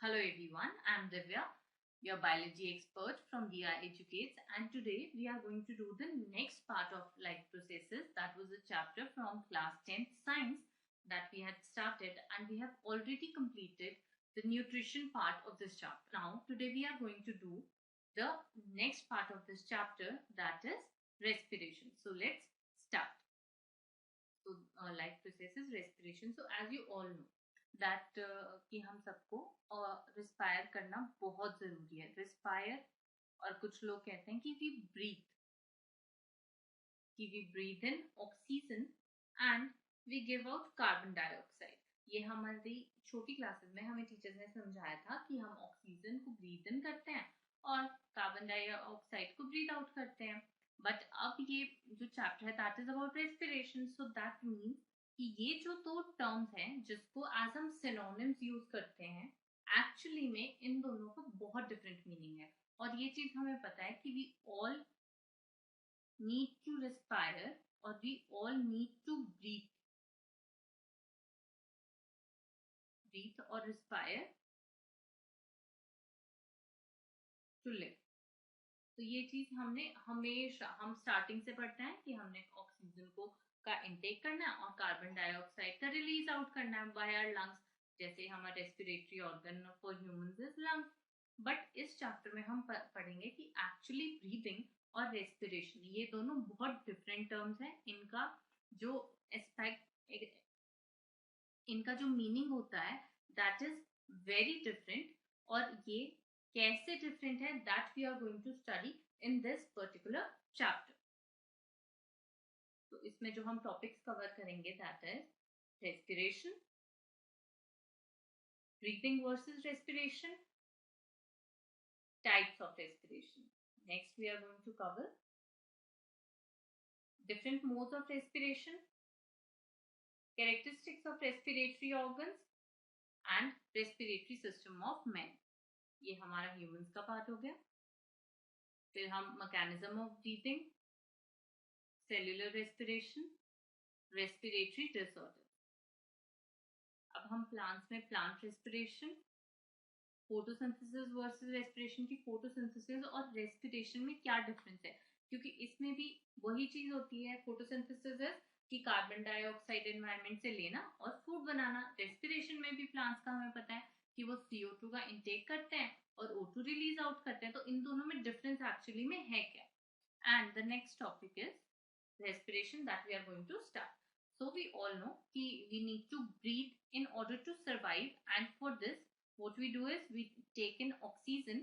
Hello everyone, I am Divya, your biology expert from DI Educates, and today we are going to do the next part of life processes. That was a chapter from class 10th science that we had started, and we have already completed the nutrition part of this chapter. Now today we are going to do the next part of this chapter, that is respiration. So let's start. So life processes, respiration. So as you all know that कि हम सबको respire करना बहुत जरूरी है. Respire, और कुछ लोग कहते हैं कि we breathe in oxygen and we give out carbon dioxide. ये हमारी छोटी क्लासेस में हमें टीचर्स ने समझाया था कि हम ऑक्सीजन को ब्रीथ इन करते हैं और कार्बन डाइऑक्साइड को ब्रीथ आउट करते हैं. बट अब ये जो चैप्टर है that is about respiration. So that means कि ये जो दो टर्म्स हैं जिसको एज हम सिनोनिम्स यूज करते हैं, एक्चुअली में इन दोनों का बहुत डिफरेंट मीनिंग है. और ये चीज हमें पता है कि we all need to respire और we all need to breathe और रेस्पायर टू लिव. तो ये चीज हमने हमेशा, हम स्टार्टिंग से पढ़ते हैं कि हमने ऑक्सीजन को का इनटेक करना है और कार्बन डाइऑक्साइड का रिलीज आउट करना है बाय आवर लंग्स. जैसे हमारा respiratory organ for humans is lungs. But इस चैप्टर में हम पढ़ेंगे कि एक्चुअली ब्रीदिंग और रेस्पिरेशन ये दोनों बहुत डिफरेंट टर्म्स हैं. इनका जो एस्पेक्ट, इनका जो मीनिंग होता है दैट इज वेरी डिफरेंट. और ये कैसे डिफरेंट है that we are going to study in this particular chapter. तो इसमें जो हम टॉपिक्स कवर करेंगे that is respiration, breathing versus respiration, types of respiration. Next we are going to cover different modes of respiration, characteristics of respiratory organs and respiratory system of men. ये हमारा humans का part हो गया. फिर हम mechanism of breathing, cellular respiration, respiratory disorder. अब हम plants में plant respiration, photosynthesis versus respiration की फोटोसिंथेसिस और रेस्पिरेशन में क्या डिफरेंस है, क्योंकि इसमें भी वही चीज होती है. फोटोसिंथेसिस कि कार्बन डाइऑक्साइड एनवायरनमेंट से लेना और फूड बनाना. रेस्पिरेशन में भी प्लांट्स का हमें पता है कि वो CO2 का इंटेक करते हैं और O2 रिलीज आउट करते हैं. तो इन दोनों में डिफरेंस एक्चुअली में है क्या. And the next topic is respiration that we are going to start. So we all know कि we need to breathe in order to survive, and for this what we do is we take in oxygen.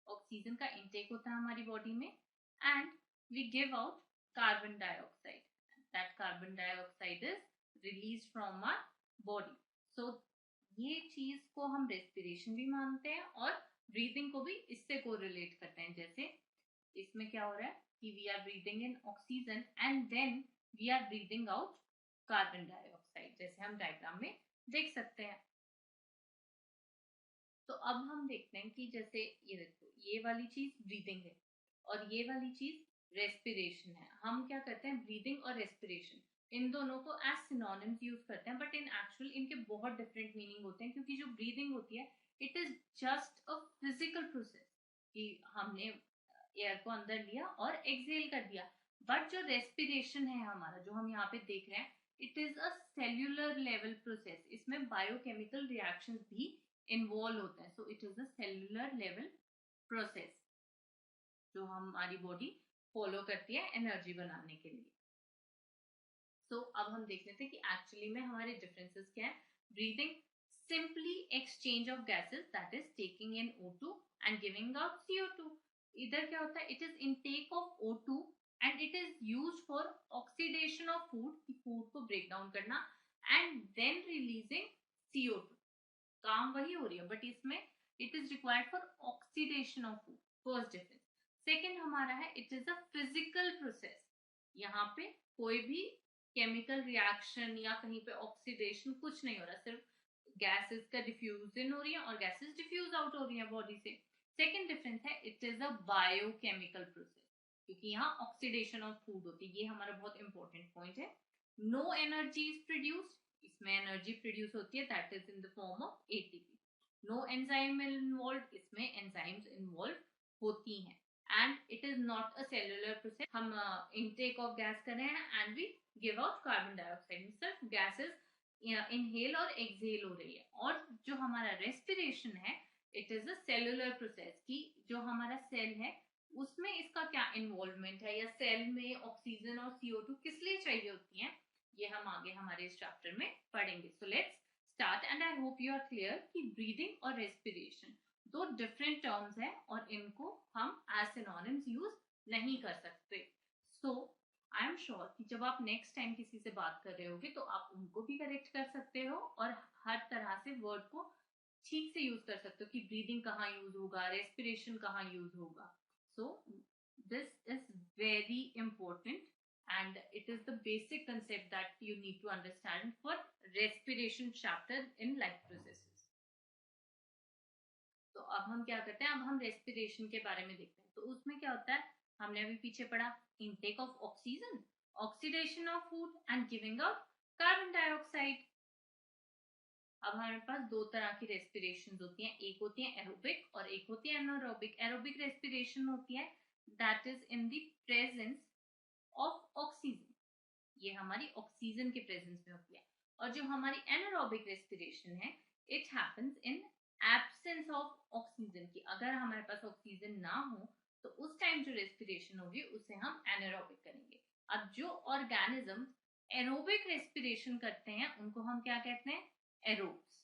Oxygen का intake होता है हमारी body में and we give out carbon dioxide. That carbon dioxide is release from our body. So ये चीज को हम respiration भी मानते हैं और ब्रीदिंग को भी इससे कोरिलेट करते हैं. जैसे इसमें क्या हो रहा है कि we are breathing in oxygen and then we are breathing out carbon dioxide, जैसे हम डायग्राम में देख सकते हैं. तो अब हम देखते हैं कि जैसे ये देखो, ये वाली चीज ब्रीदिंग है और ये वाली चीज रेस्पिरेशन है. हम क्या करते हैं, ब्रीदिंग और रेस्पिरेशन इन दोनों को एज सिनोनिम्स यूज करते हैं, बट इन एक्चुअल इनके बहुत डिफरेंट मीनिंग होते हैं. क्योंकि जो ब्रीदिंग होती है it is just a physical process कि हमने एयर को अंदर लिया और एक्सहेल कर दिया. बट जो रेस्पिरेशन है हमारा, जो हम यहाँ पे देख रहे हैं, it is a cellular level process. इसमें बायोकेमिकल रिएक्शंस भी इन्वॉल्व होते हैं. So it is a cellular level process जो हमारी बॉडी फॉलो करती है एनर्जी बनाने के लिए. सो अब हम देख लेते हैं कि एक्चुअली में हमारे डिफरेंसेस क्या है. Breathing simply exchange of gases that is taking in O2 and giving out CO2. इधर क्या होता है, it is intake of O2 and it is used for oxidation of food, food को ब्रेक डाउन करना, and then releasing CO2. काम वही हो रही है बट इसमें it is required for oxidation of food. First difference. Second हमारा है it is a physical process. यहाँ पे कोई भी केमिकल रिएक्शन या कहीं पे ऑक्सीडेशन कुछ नहीं हो रहा, सिर्फ गैसेस का डिफ्यूजन हो रही है और गैसेस डिफ्यूज आउट हो रही है बॉडी से. सेकेंड डिफरेंस है it is a biochemical process, क्योंकि यहाँ ऑक्सीडेशन ऑफ फूड होती है. ये हमारा बहुत इंपॉर्टेंट पॉइंट है. No energy is produced. इसमें एनर्जी प्रोड्यूस होती है that is in the form of ATP. No enzyme involve, इसमें एंजाइम्स इन्वॉल्व होती हैं and it is not a cellular process. हम इनटेक ऑफ गैस कर रहे हैं and we give out carbon dioxide, सिर्फ गैसेस इनहेल और एक्सहेल हो रही है. और जो हमारा रेस्पिरेशन है it is a cellular process की जो हमारा सेल है उसमें इसका क्या इन्वॉल्वमेंट है, या सेल में ऑक्सीजन और CO2 किस लिए चाहिए होती हैं, ये हम आगे हमारे इस चैप्टर में पढ़ेंगे. So let's start and I hope you are clear कि ब्रीदिंग और रेस्पिरेशन दो डिफरेंट टर्म्स हैं और इनको हम एज सिनोनिम्स यूज नहीं कर सकते. सो आई एम श्योर कि जब आप नेक्स्ट टाइम किसी से बात कर रहे होगे तो आप उनको भी करेक्ट कर सकते हो और हर तरह से वर्ड को ठीक से यूज कर सकते हो कि ब्रीदिंग कहाँ यूज होगा, रेस्पिरेशन कहाँ यूज होगा. So this is very important and it is the basic concept that you need to understand for respiration chapter in life processes. तो अब हम क्या करते हैं, अब हम रेस्पिरेशन के बारे में देखते हैं. तो उसमें क्या होता है, हमने अभी पीछे पढ़ा intake of oxygen, oxidation of food and giving of carbon dioxide. अब हमारे पास दो तरह की रेस्पिरेशन होती हैं, एक होती है एरोबिक और एक होती है एनारोबिक. एरोबिक रेस्पिरेशन होती है that is in the presence of oxygen, ये हमारी ऑक्सीजन के प्रेजेंस में होती है. और जो हमारी एनारोबिक रेस्पिरेशन है it happens in absence of oxygen की. अगर हमारे पास ऑक्सीजन ना हो तो उस टाइम जो रेस्पिरेशन होगी उसे हम एनारोबिक करेंगे. अब जो ऑर्गेनिज्म एरोबिक रेस्पिरेशन करते हैं उनको हम क्या कहते हैं, एरोब्स.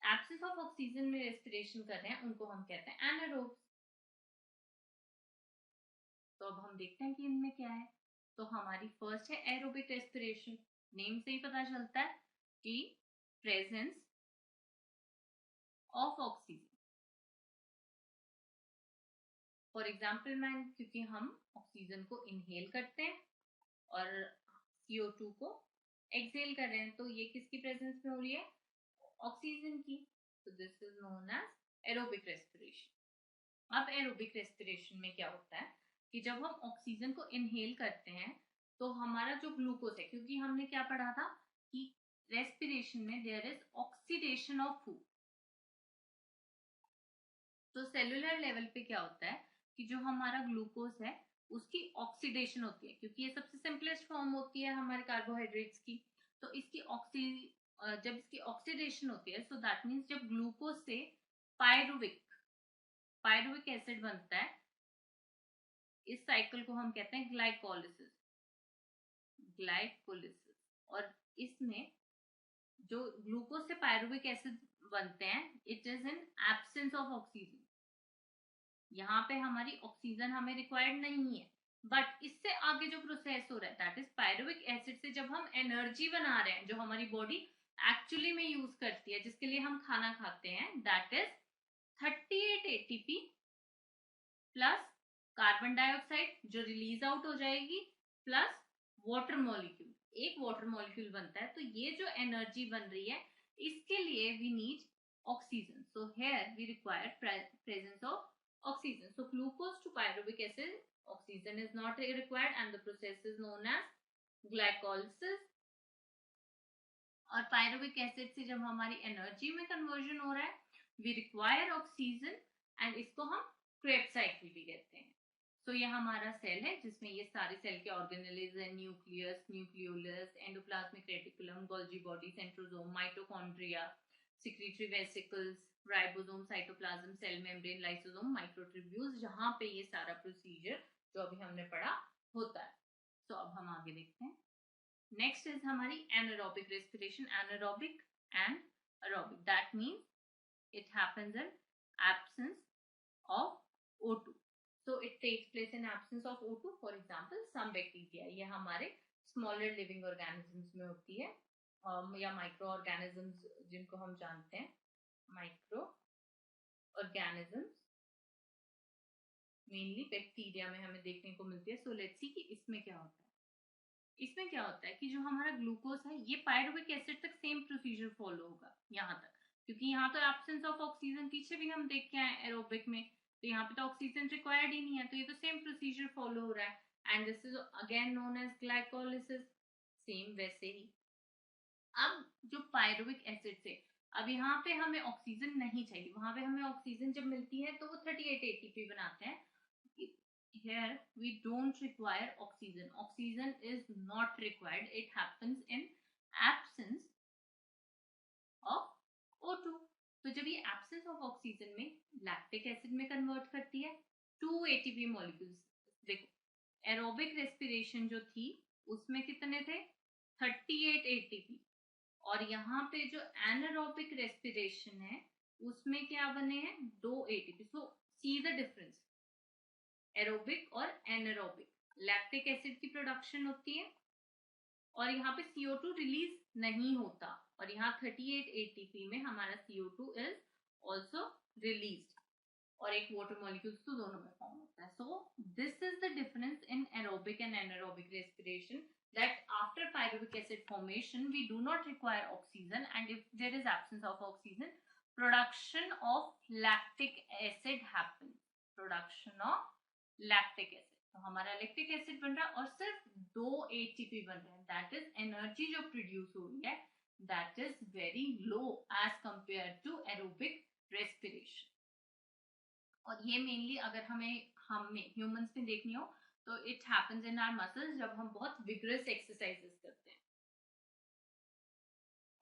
एब्सेंस ऑफ ऑक्सीजन में रेस्पिरेशन कर रहे हैं उनको हम कहते हैं एनारोब्स. तो अब हम देखते हैं कि इनमें क्या है. तो हमारी फर्स्ट है एरोबिक रेस्पिरेशन. नेम से ही पता चलता है कि presence of oxygen. For example man, क्योंकि हम ऑक्सीजन को इनहेल करते हैं और CO2 को एक्सहेल कर रहे हैं, तो ये किसकी प्रेजेंस में हो रही है, ऑक्सीजन की. तो this is known as aerobic respiration. अब एरोबिक रेस्पिरेशन में क्या होता है कि जब हम ऑक्सीजन को इनहेल करते हैं तो हमारा जो ग्लूकोज है, क्योंकि हमने क्या पढ़ा था कि रेस्पिरेशन में there is oxidation of food. तो सेलुलर लेवल पे क्या होता है कि जो हमारा ग्लूकोज है उसकी ऑक्सीडेशन होती है, क्योंकि ये सबसे सिंपलेस्ट फॉर्म होती है हमारे कार्बोहाइड्रेट्स की. तो इसकी जब इसकी ऑक्सीडेशन होती है सो दैट मीन्स जब ग्लूकोज से पायरुविक एसिड बनता है, इस साइकिल को हम कहते हैं ग्लाइकोलिसिस. और इसमें जो ग्लूकोज से पायरुविक एसिड बनते हैं it is in absence of oxygen. यहाँ पे हमारी ऑक्सीजन हमें रिक्वायर्ड नहीं है, बट इससे आगे जो प्रोसेस हो रहा है दैट इज पायरुविक एसिड से जब हम एनर्जी बना रहे हैं जो हमारी बॉडी एक्चुअली में यूज करती है, जिसके लिए हम खाना खाते हैं, that is 38 ATP plus carbon dioxide जो रिलीज आउट हो जाएगी प्लस वाटर मॉलिक्यूल. एक वाटर मॉलिक्यूल बनता है. तो ये जो एनर्जी बन रही है इसके लिए we need oxygen. So here we require presence of oxygen. So glucose to pyruvic acid, oxygen is not required and the process is known as glycolysis. और pyruvic acid से जब हमारी एनर्जी में कन्वर्जन हो रहा है we require oxygen and इसको हम Krebs साइकिल भी कहते हैं. तो ये हमारा सेल है जिसमें ये सारे सेल के ऑर्गेनेल्स हैं, nucleus, nucleolus, endoplasmic reticulum, Golgi body, centrosome, mitochondria, secretory vesicles, ribosome, cytoplasm, cell membrane, lysosome, microtubules, जहां पे ये सारा प्रोसीजर जो अभी हमने पढ़ा होता है. तो अब हम आगे देखते हैं. नेक्स्ट इज हमारी anaerobic respiration. Anaerobic and aerobic, that means it happens in absence of O2. So it takes place in absence of O2. For example, some bacteria, ये हमारे smaller living organisms में होती है, या माइक्रो ऑर्गेनिजम्स जिनको हम जानते हैं, माइक्रो ऑर्गेनिजम्स मेनली बैक्टीरिया में हमें देखने को मिलती है. सो लेट्स सी कि इसमें क्या होता है. इसमें क्या होता है कि जो हमारा ग्लूकोज है ये पायरुविक एसिड तक सेम प्रोसीजर फॉलो होगा यहाँ तक, क्योंकि यहाँ तो एब्सेंस ऑफ ऑक्सीजन पीछे भी हम देख के आए एरोबिक में, तो यहाँ पे तो ऑक्सीजन रिक्वायर्ड ही नहीं है, तो ये तो सेम प्रोसीजर फॉलो हो रहा है. And this is again known as glycolysis. Same वैसे ही अब जो पायरुविक एसिड से अब यहाँ पे हमें ऑक्सीजन नहीं चाहिए, वहां पे हमें ऑक्सीजन जब मिलती है तो वो 38 ATP बनाते हैं. Here we don't require oxygen. Oxygen is not required. It happens in absence of O2. तो जब ये absence of oxygen में lactic acid में convert करती है 2 ATP molecules. देखो एरोबिक रेस्पिरेशन जो थी उसमें कितने थे 38 ATP, और यहाँ पे जो एनारोबिक रेस्पिरेशन है उसमें क्या बने हैं 2 ATP. So see the difference, aerobic और एनारोबिक. लैक्टिक एसिड की प्रोडक्शन होती है और यहाँ पे CO2 रिलीज नहीं होता, और यहाँ 38 ATP में हमारा CO2 इज ऑल्सो रिलीज, और एक वाटर मॉलिक्यूल्स तो दोनों में फॉर्म होता है. So this is the difference in aerobic and anaerobic respiration, that after pyruvic acid formation we do not require oxygen, and if there is absence of oxygen production of lactic acid happens. Production of lactic acid, तो हमारा lactic acid बन रहा है और सिर्फ 2 ATP बन रहे हैं. दैट इज एनर्जी जो प्रोड्यूस हो रही है that is very low as compare to aerobic respiration. और ये मेनली अगर हमें ह्यूमंस में देखनी हो तो it happens in our muscles जब हम बहुत विग्रस एक्सरसाइजेस करते हैं.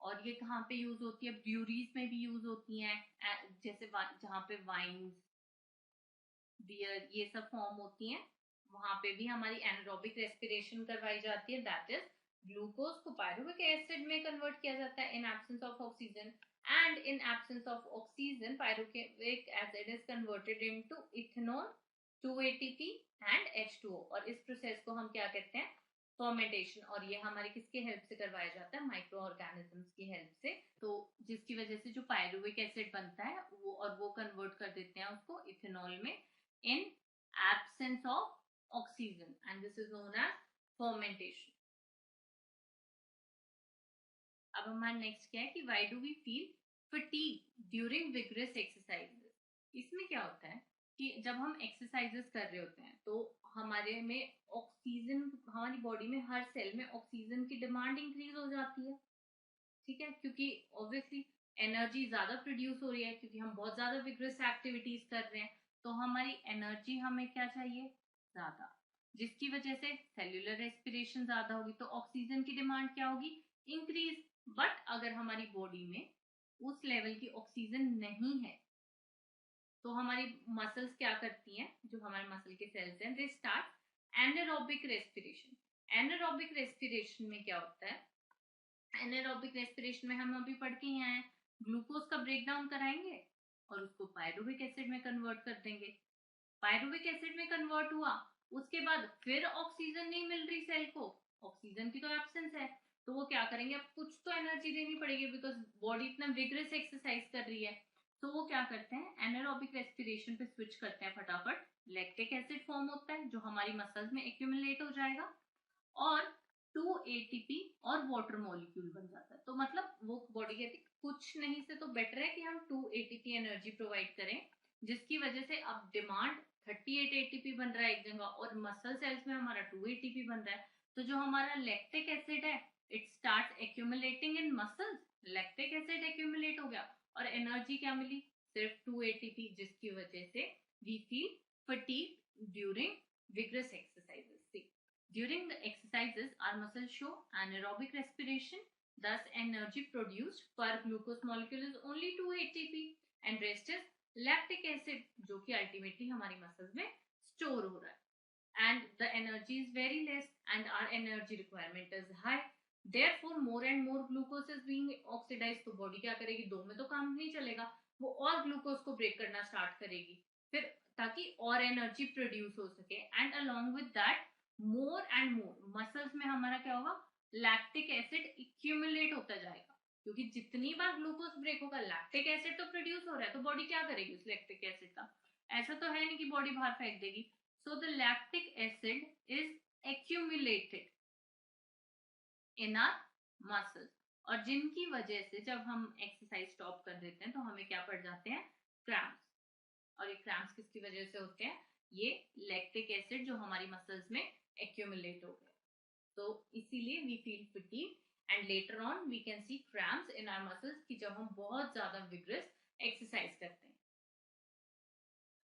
और ये कहाँ पे यूज होती है, ब्यूरीज में भी यूज होती हैं, जैसे जहाँ पे वाइन्स बियर ये सब फॉर्म होती हैं वहां पे भी हमारी एनारोबिक रेस्पिरेशन करवाई जाती है. दैट इज ग्लूकोज को पायरुविक एसिड में कन्वर्ट किया जाता है इन absence of oxygen, and in absence of oxygen pyruvic acid is converted into ethanol 2 ATP and H2O. और इस प्रोसेस को हम क्या कहते हैं फर्मेंटेशन, और ये हमारे किसके हेल्प से करवाया जाता है माइक्रो ऑर्गेनिजम्स की हेल्प से. तो जिसकी वजह से जो पायरुविक एसिड बनता है वो कन्वर्ट कर देते हैं उसको इथेनॉल में in absence of oxygen, and this is known as fermentation. अब हमारा नेक्स्ट क्या है कि why do we feel fatigue during vigorous exercises. इसमें क्या होता है कि जब हम एक्सरसाइजेस कर रहे होते हैं तो हमारे में ऑक्सीजन, हमारी बॉडी में हर सेल में ऑक्सीजन की डिमांड इंक्रीज हो जाती है. ठीक है, क्योंकि ऑब्वियसली एनर्जी ज्यादा प्रोड्यूस हो रही है क्योंकि हम बहुत ज्यादा विग्रस एक्टिविटीज कर रहे हैं, तो हमारी एनर्जी हमें क्या चाहिए ज्यादा, जिसकी वजह से सेल्यूलर रेस्पिरेशन ज्यादा होगी तो ऑक्सीजन की डिमांड क्या होगी इंक्रीज. बट अगर हमारी बॉडी में उस लेवल की ऑक्सीजन नहीं है तो हमारी मसल्स क्या करती हैं, जो हमारे मसल के सेल्स हैं they start anaerobic respiration. Anaerobic respiration में क्या होता है, एनारोबिक रेस्पिरेशन में हम अभी पढ़ के ही आए हैं ग्लूकोज का ब्रेक डाउन कराएंगे और उसको पायरुविक एसिड में कन्वर्ट कर देंगे. पायरुविक एसिड में कन्वर्ट हुआ उसके बाद फिर ऑक्सीजन नहीं मिल रही सेल को, ऑक्सीजन की तो एब्सेंस है, तो वो क्या करेंगे अब कुछ तो एनर्जी देनी पड़ेगी बिकॉज बॉडी इतना विग्रस एक्सरसाइज कर रही है. तो वो क्या करते हैं एनारोबिक रेस्पिरेशन पे स्विच करते हैं फटाफट, लैक्टिक एसिड फॉर्म होता है जो हमारी मसल्स में एक्यूमुलेट हो जाएगा और 2 ATP और वाटर मॉलिक्यूल बन जाता है. तो मतलब वो बॉडी कहती है कुछ नहीं से तो बेटर है कि हम 2 ATP एनर्जी प्रोवाइड करें, जिसकी वजह से अब डिमांड 38 ATP बन रहा है एक जगह और मसल सेल्स में हमारा 2 ATP बन रहा है. तो जो हमारा लैक्टिक एसिड है it start accumulating in muscles, lactic acid accumulate हो गया और एनर्जी क्या मिली सिर्फ 2 ATP, जिसकी वजह से we feel fatigue during vigorous exercises. See, during the exercises our muscles show anaerobic respiration, thus energy produced per glucose molecule is only 2 ATP and rest is lactic acid जो कि ultimately हमारी muscles में store हो रहा है. And the energy is very less and our energy requirement is high, therefore more and more glucose is being oxidized. तो body क्या करेगी, दो में तो काम नहीं चलेगा, वो और ग्लूकोज को ब्रेक करना स्टार्ट करेगी फिर ताकि और एनर्जी प्रोड्यूस हो सके. And along with that more and more muscles में हमारा क्या होगा लैक्टिक एसिड एक्यूमुलेट होता जाएगा, क्योंकि जितनी बार ग्लूकोज ब्रेक होगा लैक्टिक एसिड तो प्रोड्यूस हो रहा है, तो बॉडी क्या करेगी उस लैक्टिक एसिड का, ऐसा तो है नहीं कि बॉडी बाहर फेंक देगी. So the lactic acid is accumulated in our muscles, और जिनकी वजह से जब हम एक्सरसाइज स्टॉप कर देते हैं तो हमें क्या पड़ जाते हैं क्रैम्प्स. और ये क्रैम्प्स किसकी वजह से होते हैं, ये लैक्टिक एसिड जो हमारी मसल्स में एक्यूमुलेट हो गए. तो इसीलिए we feel fatigue and later on we can see cramps in our muscles कि जब हम बहुत ज्यादा विग्रस एक्सरसाइज करते हैं।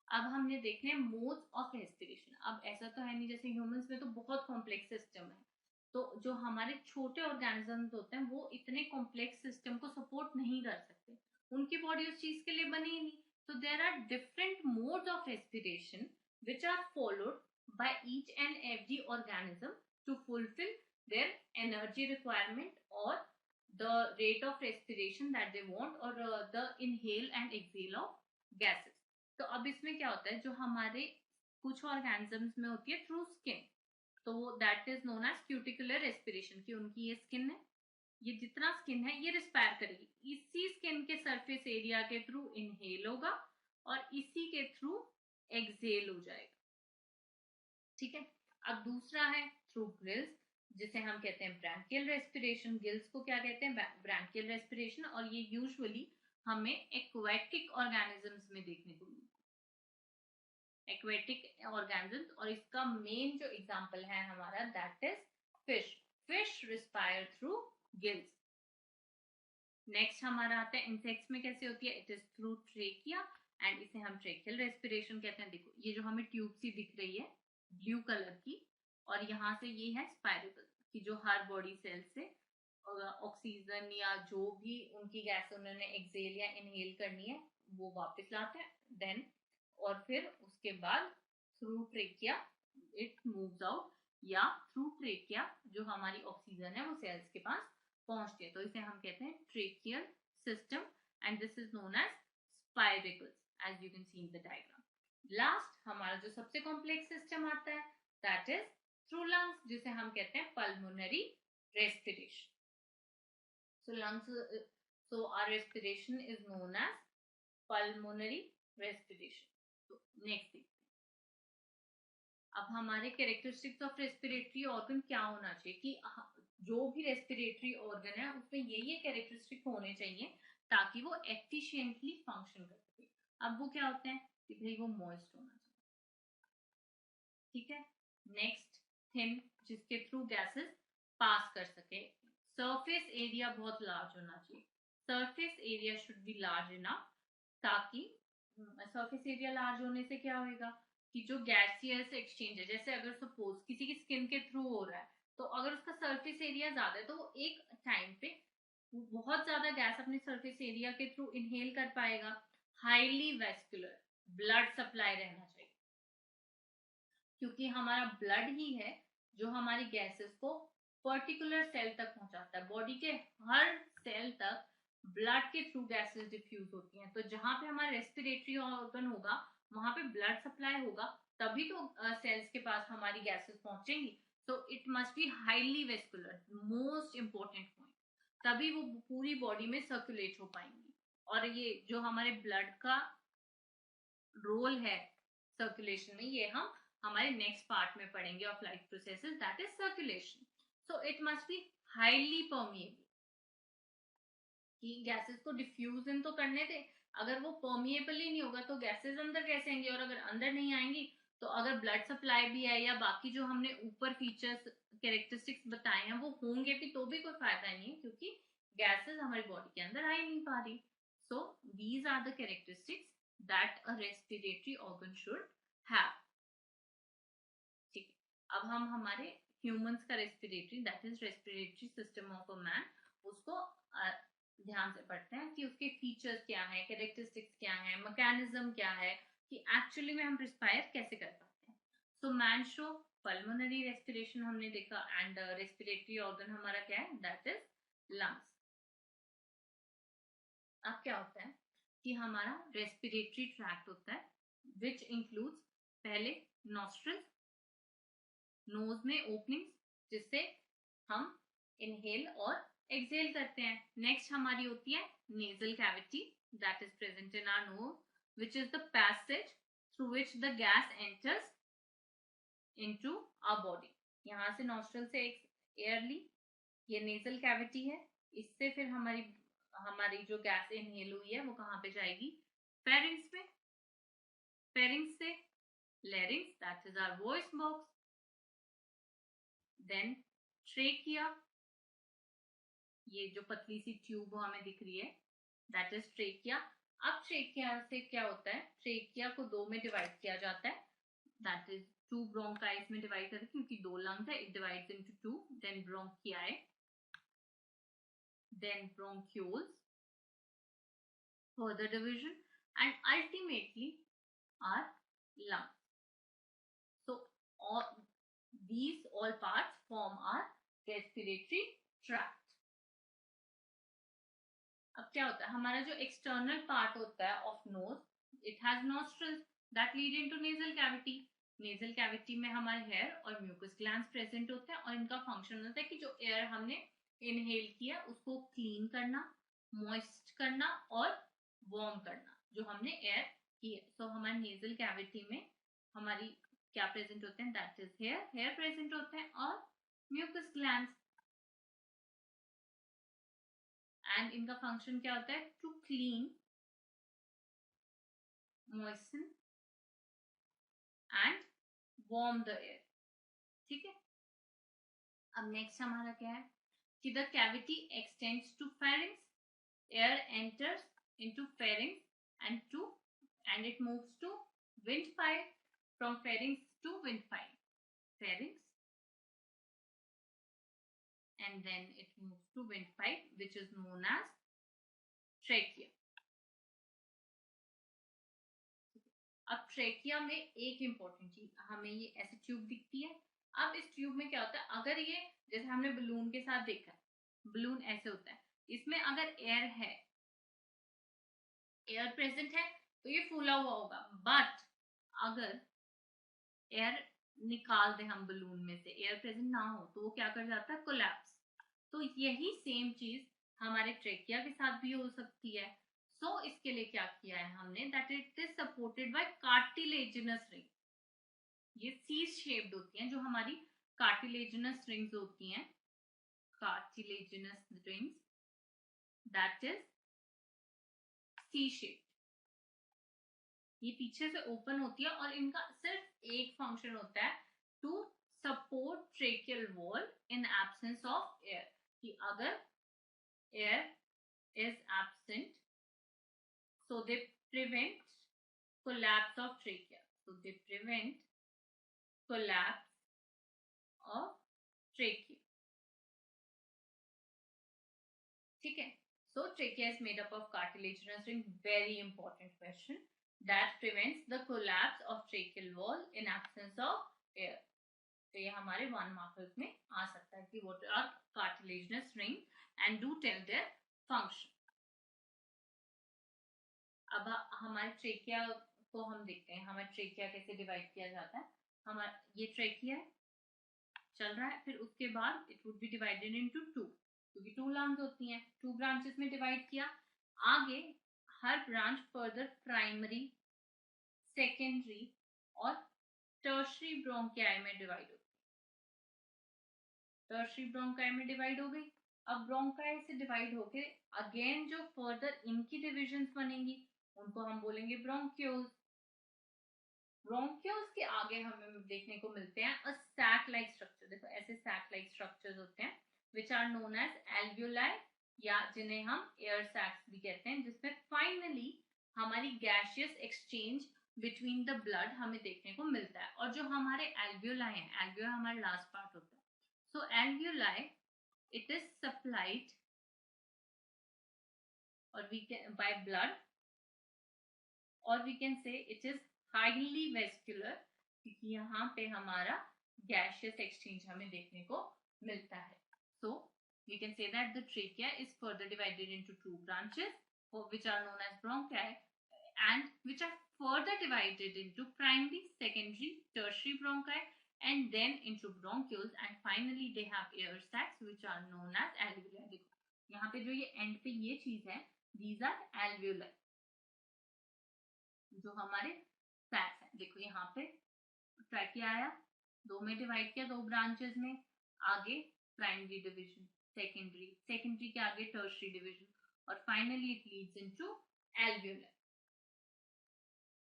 अब हमने देखने मोड्स ऑफ रेस्पिरेशन। अब ऐसा तो है नहीं जैसे ह्यूमंस में तो बहुत कॉम्प्लेक्स सिस्टम है, तो जो हमारे छोटे ऑर्गेनिजम्स होते हैं वो इतने कॉम्प्लेक्स सिस्टम को सपोर्ट नहीं कर सकते, उनकी बॉडी उस चीज के लिए बनी ही नहीं। तो there are different modes of respiration which are followed by each and every organism to fulfill their energy requirement or the rate of respiration that they want or the inhale and exhale of gases. तो अब इसमें क्या होता है, जो हमारे कुछ organisms में होती है थ्रू स्किन, तो that is known as cuticular respiration, कि उनकी ये स्किन है, ये जितना स्किन है ये रिस्पायर करेगी, इसी स्किन के सरफेस एरिया के थ्रू इनहेल होगा और इसी के थ्रू एक्सहेल हो जाएगा। ठीक है। अब दूसरा है थ्रू ग्रिल्स, जिसे हम कहते हैं ब्रैंकियल रेस्पिरेशन। गिल्स को क्या कहते हैं, ब्रैंकियल रेस्पिरेशन, और ये यूजुअली हमें एक्वेटिक ऑर्गेनिजम्स में देखने को मिलता है, एक्वेटिक ऑर्गेनिजम्स। और इसका मेन जो एग्जांपल है हमारा that is fish. Fish respire through gills. Next हमारा आता है इंसेक्ट्स में कैसे होती है, it is through trachea and इसे हम ट्रेकियल रेस्पिरेशन कहते हैं। देखो ये जो हमें ट्यूब सी दिख रही है ब्लू कलर की, और यहाँ से ये है स्पाइरेबल, कि जो हर बॉडी सेल से ऑक्सीजन या जो भी उनकी गैस उन्होंने एक्सेल या इनहेल करनी है वो वापस लाते हैं, देन और फिर उसके बाद through trachea it moves out, या थ्रू ट्रेकिया जो हमारी ऑक्सीजन है वो सेल्स के पास पहुंचती है। तो इसे हम कहते हैं tracheal system and this is known as spiracles as you can see in the diagram. Last हमारा जो सबसे कॉम्प्लेक्स सिस्टम आता है दैट इज थ्रू लंग्स, जिसे हम कहते हैं pulmonary respiration. So lungs, so our respiration is known as pulmonary respiration. So next thing, अब हमारे कैरेक्टरिस्टिक्स ऑफ रेस्पिरेटरी ऑर्गन क्या होना चाहिए, कि जो भी रेस्पिरेटरी ऑर्गन है उसमें ये कैरेक्टरिस्टिक होने चाहिए ताकि वो एफिशिएंटली फंक्शन कर सके। अब वो क्या होते हैं कि भाई वो मॉइस्ट होना चाहिए, ठीक है। नेक्स्ट थिन, जिसके थ्रू गैसेस पास कर सके। सरफेस एरिया बहुत लार्ज होना चाहिए, surface area should be large enough, ताकि सरफेस एरिया लार्ज होने से क्या होगा कि जो गैसियस एक्सचेंज है, जैसे अगर सपोज किसी की स्किन के थ्रू हो रहा है, तो अगर उसका सरफेस एरिया ज्यादा है तो वो एक टाइम पे बहुत ज्यादा गैस अपने सरफेस एरिया के थ्रू इनहेल कर पाएगा। हाईली वेस्कुलर ब्लड सप्लाई रहना चाहिए, क्योंकि हमारा ब्लड ही है जो हमारी गैसेस को पर्टिकुलर सेल तक पहुंचाता है। बॉडी के हर सेल तक ब्लड के थ्रू गैसेस डिफ्यूज होती हैं, तो जहां पे हमारा रेस्पिरेटरी ऑर्गन होगा वहां पे ब्लड सप्लाई होगा, तभी तो सेल्स के पास हमारी गैसेस पहुंचेंगी। So it must be highly vascular, most important point, तभी वो पूरी बॉडी में सर्कुलेट हो पाएंगी। और ये जो हमारे ब्लड का रोल है सर्कुलेशन में, ये हम हमारे नेक्स्ट पार्ट में पढ़ेंगे of life processes, that is circulation. So it must be highly permeable, कि गैसेस को डिफ्यूज इन तो करने दे, अगर वो परमिएबल ही नहीं होगा तो गैसेस अंदर कैसे आएंगी, और अगर अंदर नहीं आएंगी तो अगर ब्लड सप्लाई भी है या बाकी जो हमने ऊपर फीचर्स कैरेक्टरिस्टिक्स बताए हैं वो होंगे भी तो भी कोई फायदा नहीं है, क्योंकि गैसेस हमारी बॉडी के अंदर आ ही नहीं पा रही। So these are the characteristics that a respiratory organ should have. ठीक है, अब हम हमारे ह्यूमंस का respiratory that is respiratory system of a man, उसको ध्यान से पढ़ते हैं कि उसके फीचर्स क्या है, कैरेक्टरिस्टिक्स क्या है, मैकेनिज्म क्या है, कि एक्चुअली में हम रिस्पायर कैसे कर पाते हैं। So man show pulmonary respiration हमने देखा, एंड रेस्पिरेटरी ऑर्गन हमारा क्या है दैट इज लंग्स। अब क्या होता है कि हमारा रेस्पिरेटरी ट्रैक्ट होता है विच इंक्लूड्स पहले नॉस्ट्रल्स, नोज में ओपनिंग्स जिससे हम इनहेल और एक्सहेल करते हैं। नेक्स्ट हमारी होती है nasal cavity that is present in our nose, which is the passage through which the gas enters into our body। यहाँ से नॉस्ट्रल से एयर ली, ये नेजल कैविटी है, इससे फिर हमारी जो गैस इनहेल हुई है वो कहाँ पे जाएगी, फेरिंग्स में, फेरिंग्स से larynx that is our voice box, then trachea, ये जो पतली सी ट्यूब हमें दिख रही है दैट इज ट्रेकिया। अब ट्रेकिया से क्या होता है, ट्रेकिया को दो में डिवाइड किया जाता है, दैट इज टू ब्रोंकाइज में डिवाइड करते हैं क्योंकि दो लंग्स है, it divides into two, then bronchi, then bronchioles, further division, and ultimately our lungs. So all these all parts form our respiratory tract. अब क्या होता है, हमारा जो एक्सटर्नल पार्ट होता है of nose, it has nostrils that lead into nasal cavity. Nasal cavity में हमारे हेयर और म्यूकस ग्लैंड्स प्रेजेंट होते हैं और इनका फंक्शन होता है कि जो एयर हमने इनहेल किया उसको क्लीन करना, मॉइस्ट करना और वार्म करना जो हमने एयर की है। सो हमारे नेजल कैविटी में हमारी क्या प्रेजेंट होते हैं, दैट इज हेयर प्रेजेंट होते हैं और म्यूकस ग्लैंड्स, एंड इनका फंक्शन क्या होता है, to clean, moisten and warm the air। ठीक है, अब नेक्स्ट हमारा क्या है कि the cavity extends to pharynx, air enters into pharynx and it moves to windpipe, from pharynx to windpipe, pharynx, and then it moves to windpipe which is known as trachea। अब trachea में एक important चीज, हमें ये ऐसे tube दिखती है। अब इस ट्यूब में क्या होता है, अगर ये जैसे हमने बलून के साथ देखा, बलून ऐसे होता है, इसमें अगर एयर है, एयर प्रेजेंट है तो ये फूला हुआ होगा, बट अगर एयर निकाल दे हम बलून में से, एयर प्रेजेंट ना हो, तो वो क्या कर जाता है, कोलैप्स। तो यही सेम चीज हमारे ट्रेकिया के साथ भी हो सकती है। सो इसके लिए क्या किया है हमने, that it is supported by cartilaginous ring. ये सी शेप्ड होती हैं जो हमारी कार्टिलेजिनस रिंग्स होती हैं, cartilaginous rings, that is C shaped. ये पीछे से ओपन होती है और इनका सिर्फ एक फंक्शन होता है, to support tracheal wall in absence of air, कि अगर air is absent so they prevent collapse of trachea, so they prevent collapse of trachea। ठीक है, so trachea is made up of cartilaginous ring, very important question, that prevents the collapse of tracheal wall in absence of air। तो ये हमारे 1 marks में आ सकता है कि what are cartilaginous ring and do tell their function। अब हमारे trachea को हम देखते हैं, हमारे ट्रेकिया कैसे डिवाइड किया जाता है। हमारा ये ट्रेकिया चल रहा है, फिर उसके बाद it would be divided into two, क्योंकि 2 लंग्स होती हैं, 2 ब्रांचेस में डिवाइड किया। आगे हर ब्रांच फर्दर प्राइमरी, सेकेंडरी और टर्शरी ब्रोंकियाई में डिवाइड होती है। टर्शरी ब्रोंकाई में डिवाइड हो गई। अब ब्रोंकाई से डिवाइड होके अगेन जो फर्दर इनकी डिविजन्स बनेंगी उनको हम बोलेंगे ब्रोंक्यूल्स। ब्रोंक्यूल्स के आगे हमें देखने को मिलते हैं अ सैक लाइक स्ट्रक्चर। देखो ऐसे सैक लाइक स्ट्रक्चर्स होते हैं which are known as alveoli, या जिन्हें हम एयर सैक्स भी कहते हैं, जिसमें फाइनली हमारी gaseous exchange between the blood हमें देखने को मिलता है। और जो हमारे एल्वियोलाई हैं, एल्वियोलाई हमारा लास्ट पार्ट होता है, सो alveoli it is supplied or we can by blood, or we can say it is highly vascular, क्योंकि यहाँ पे हमारा gaseous exchange हमें देखने को मिलता है। So we can say that the trachea is further divided into 2 branches which are known as bronchi, and which are further divided into primary, secondary, tertiary bronchi, and then into bronchioles, and finally they have air sacs which are known as alveoli। देखो यहाँ पे जो ये and पे ये चीज है, these are alveoli, जो हमारे सैक्स हैं। देखो यहाँ पे ट्रैकिया आया, 2 में डिवाइड किया, 2 ब्रांचेस में, आगे प्राइमरी डिवीजन, सेकेंडरी के आगे टर्शरी डिवीजन, और finally it leads into alveoli।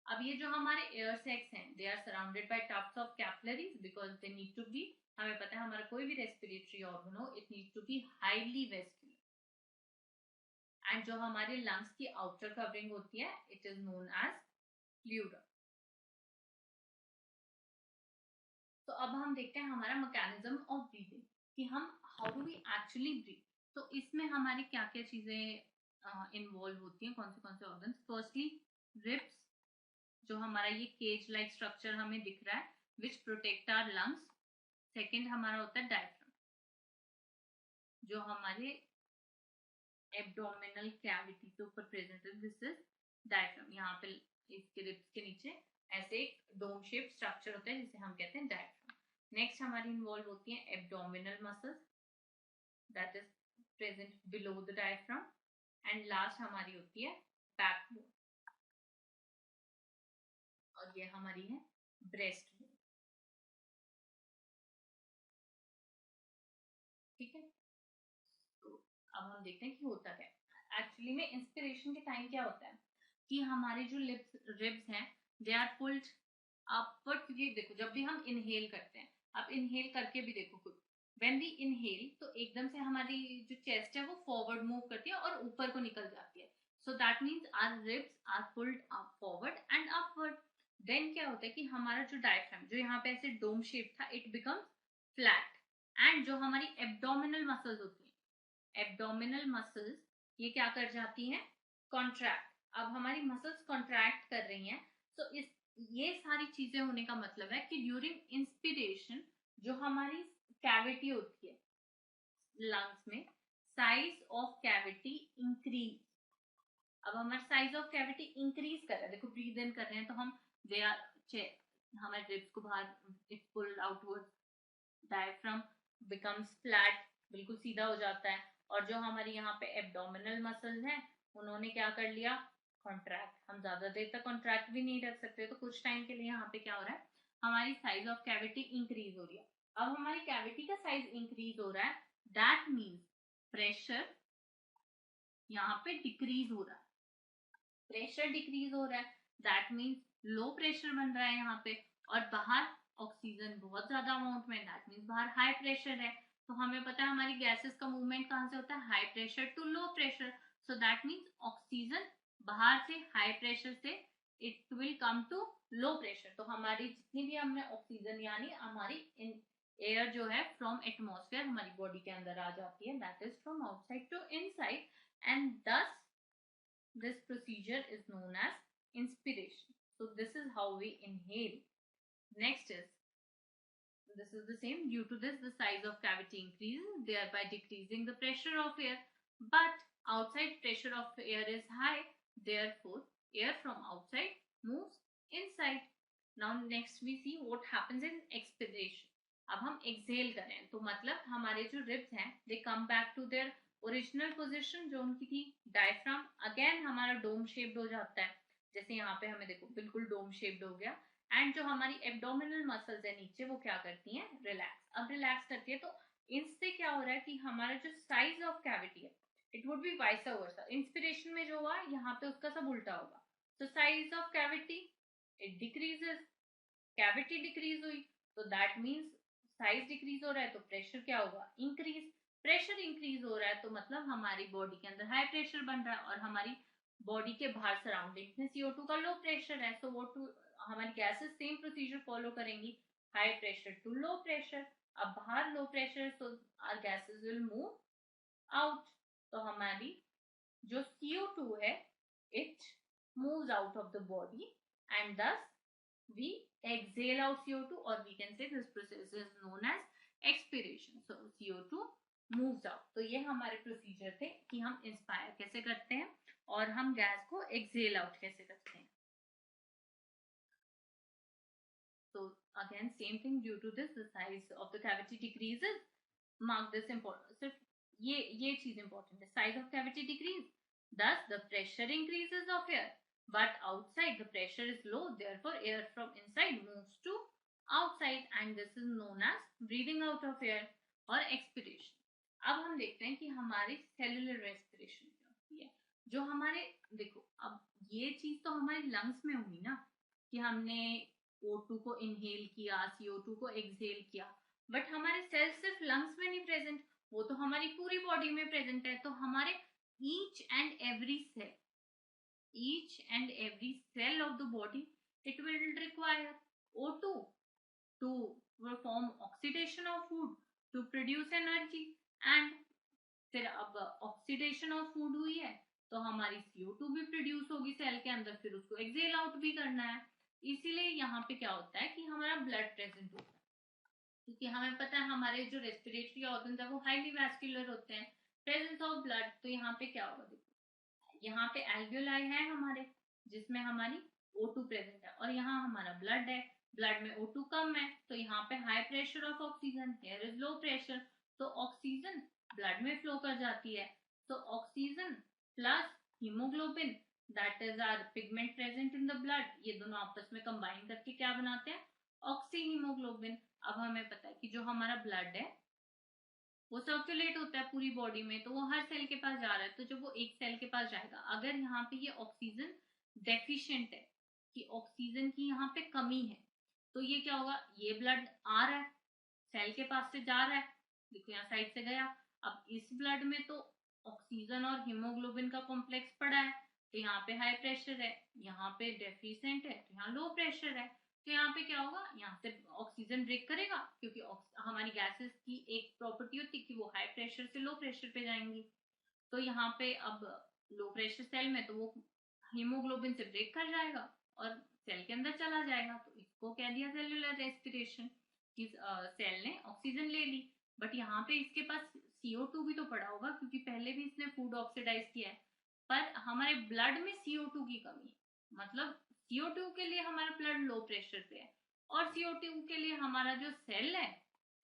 अब ये जो हमारे एयर सैक्स हैं, they are surrounded by tufts of capillaries because they need to be, हमें पता है हमारा कोई भी रेस्पिरेटरी ऑर्गन हो, it need to be highly vascular. And जो हमारे लंग्स की आउटर कवरिंग होती है it is known as pleura. तो अब हम देखते हैं हमारा मैकेनिज्म ऑफ ब्रीदिंग कि हम how do we actually breathe. तो इसमें हमारी क्या क्या चीजें इन्वॉल्व होती हैं, कौन से ऑर्गन्स। फर्स्टली रिब्स, जो हमारा ये केज लाइक स्ट्रक्चर हमें दिख रहा है which protect our lungs. Second हमारा होता है डायफ्राम, जो हमारे एब्डोमिनल कैविटी के ऊपर प्रेजेंट है, दिस इज डायफ्राम। यहाँ पे इसके रिब्स के नीचे ऐसे एक डोम शेप स्ट्रक्चर होता है जिसे हम कहते हैं डायफ्राम। नेक्स्ट हमारी इन्वॉल्व होती है abdominal muscles that is present below the diaphragm. And last हमारी होती है बैकबोन, और ये हमारी है ब्रेस्ट बोन। ठीक है, तो अब हम देखते हैं कि होता क्या है एक्चुअली में। इंस्पिरेशन के टाइम क्या होता है कि हमारे जो रिब्स हैं दे आर पुल्ड अपवर्ड, क्योंकि देखो जब भी हम इनहेल करते हैं, आप इनहेल करके भी देखो खुद, व्हेन वी इनहेल तो एकदम से हमारी जो चेस्ट है वो फॉरवर्ड मूव करती है और ऊपर को निकल जाती है। So that means our ribs are pulled up forward and upward. Then क्या होता है कि हमारा जो डायफ्राम जो यहाँ पे ऐसे डोम शेप था इट बिकम्स फ्लैट, एंड जो हमारी एब्डोमिनल मसल्स होती है, एब्डोमिनल मसल्स ये क्या कर जाती हैं, कॉन्ट्रैक्ट। अब हमारी मसल्स कॉन्ट्रैक्ट कर रही हैं, तो इस ये सारी चीजें होने का मतलब है कि ड्यूरिंग इंस्पिरेशन जो हमारी कैविटी होती है लंग्स में, साइज ऑफ कैविटी इंक्रीज। अब हमारा साइज ऑफ कैविटी इंक्रीज कर रहा है, देखो ब्रीद इन कर रहे हैं तो हम दे आर हमारे रिब्स को बाहर it's pulled outwards, diaphragm becomes flat, बिल्कुल सीधा हो जाता है। और जो हमारी यहाँ पे एब्डोमिनल मसल्स हैं उन्होंने क्या कर लिया, कॉन्ट्रैक्ट। हम ज्यादा देर तक कॉन्ट्रैक्ट भी नहीं रख सकते, तो कुछ टाइम के लिए यहाँ पे क्या हो रहा है, हमारी साइज ऑफ कैविटी इंक्रीज हो रही है। अब हमारी कैविटी का साइज इंक्रीज हो रहा है, दैट मीन्स प्रेशर यहाँ पे डिक्रीज हो रहा है। प्रेशर डिक्रीज हो रहा है दैट मीन्स लो प्रेशर बन रहा है यहाँ पे, और बाहर ऑक्सीजन बहुत ज्यादा अमाउंट में, दैट मीन्स बाहर हाई प्रेशर है। तो हमें पता है हमारी गैसेस का मूवमेंट कहाँ से होता है, high pressure to low pressure. So that means oxygen बाहर से हाई प्रेशर से it will come to low pressure. तो हमारी जितनी भी हमने ऑक्सीजन यानी हमारी एयर जो है फ्रॉम एटमॉस्फेयर हमारी बॉडी के अंदर आ जाती है, that is from outside to inside, and thus this procedure is known as inspiration. So this is how we inhale. Next is, this is the same. Due to this, the size of cavity increases, thereby decreasing the pressure of air. But outside pressure of air is high, therefore air from outside moves inside. Now next we see what happens in expiration. अब हम exhale करें तो मतलब हमारे जो ribs हैं they come back to their original position जो उनकी थी, डायफ्राम अगेन हमारा डोम शेप्ड हो जाता है, जैसे यहाँ पे हमें देखो बिल्कुल डोम शेप्ड हो गया। एंड जो हमारी एब्डोमिनल मसल्स है नीचे वो क्या करती हैं, रिलैक्स। अब रिलैक्स करती है तो इससे क्या हो रहा है कि हमारा जो साइज ऑफ कैविटी है it would be vice versa. Inspiration में जो हुआ यहाँ पे उसका सब उल्टा होगा। तो size of cavity it decreases, cavity decrease हुई तो दैट मीन्स साइज डिक्रीज हो रहा है तो प्रेशर क्या होगा, इंक्रीज। प्रेशर इंक्रीज हो रहा है तो मतलब हमारी बॉडी के अंदर हाई प्रेशर बन रहा है, और हमारी बॉडी के बाहर सराउंडिंग में CO2 का लो प्रेशर है। सो वो हमारी गैसेस सेम प्रोसीजर फॉलो करेंगी, high pressure to low pressure. अब बाहर low pressure so our gases will move out. तो हमारी जो CO2 है it moves out of the body and thus we exhale out CO2, or we can say this process is known as expiration. So CO2 moves out. तो ये हमारे procedure थे कि हम इंस्पायर कैसे करते हैं और हम गैस को एक्सेल आउट कैसे करते हैं। So again same thing, due to this the size of the cavity decreases. Mark this important, सिर्फ ये चीज important है, size of cavity decrease, thus the pressure increases of air, but outside the pressure is low, therefore air from inside moves to outside, and this is known as breathing out of air or expiration. अब हम देखते हैं कि हमारी cellular respiration क्या होती है। जो हमारे देखो अब ये चीज तो हमारी लंग्स में हुई ना कि हमने O2 को इनहेल किया, CO2 को एक्सहेल किया, बट हमारे सेल्स सिर्फ लंग्स में नहीं प्रेजेंट, वो तो हमारी पूरी बॉडी में प्रेजेंट है। तो हमारे each and every cell of the body, it will require O2 to perform oxidation of food to produce energy. And फिर अब ऑक्सीडेशन ऑफ फूड हुई है तो हमारी CO2 भी प्रोड्यूस होगी सेल के अंदर, फिर उसको एक्सेल आउट भी करना है। इसीलिए यहाँ पे क्या होता है कि हमारा ब्लड प्रेजेंट होता है, क्योंकि हमें पता है हमारे जो रेस्पिरेटरी ऑर्गन्स है वो हाईली वैस्कुलर होते हैं। प्रेजेंस ऑफ ब्लड, तो यहाँ पे क्या होगा, देखो यहाँ पे एल्वियोलाई है हमारे जिसमें हमारी O2 प्रेजेंट है, और यहाँ हमारा ब्लड है, ब्लड में O2 कम है, तो यहाँ पे high pressure of oxygen, here is low pressure, तो ऑक्सीजन ब्लड में फ्लो कर जाती है। तो oxygen plus haemoglobin, that is our pigment present in the blood, ये दोनों आपस में कंबाइन करके क्या बनाते हैं, ऑक्सी हीमोग्लोबिन। अब हमें पता है कि जो हमारा ब्लड है वो सर्कुलेट होता है पूरी बॉडी में, तो वो हर सेल के पास जा रहा है, तो जब वो एक सेल के पास जाएगा, अगर यहाँ पे ये ऑक्सीजन डेफिशिएंट है कि ऑक्सीजन की यहाँ पे कमी है, तो ये क्या होगा, ये ब्लड आ रहा है सेल के पास से जा रहा है, देखो यहाँ साइड से गया, अब इस ब्लड में तो ऑक्सीजन और हीमोग्लोबिन का कॉम्प्लेक्स पड़ा है, तो यहाँ पे हाई प्रेशर है, यहाँ पे डेफिशिएंट है तो यहाँ लो प्रेशर है, तो यहाँ पे क्या होगा, यहाँ से ऑक्सीजन ब्रेक करेगा, क्योंकि हमारी गैसेस की एक प्रॉपर्टी होती है कि वो हाई प्रेशर से लो प्रेशर पे जाएंगी, तो यहाँ पे अब लो प्रेशर सेल में तो वो हीमोग्लोबिन से ब्रेक कर जाएगा और सेल के अंदर चला जाएगा, तो इसको कह दिया सेल्यूलर रेस्पिरेशन, कि सेल ने ऑक्सीजन ले ली, बट यहाँ पे इसके पास CO2 भी तो पड़ा होगा, क्योंकि पहले भी इसने फूड ऑक्सीडाइज किया है, पर हमारे ब्लड में CO2 की कमी है, मतलब CO2 के लिए हमारा ब्लड लो प्रेशर पे है और CO2 के लिए हमारा जो सेल है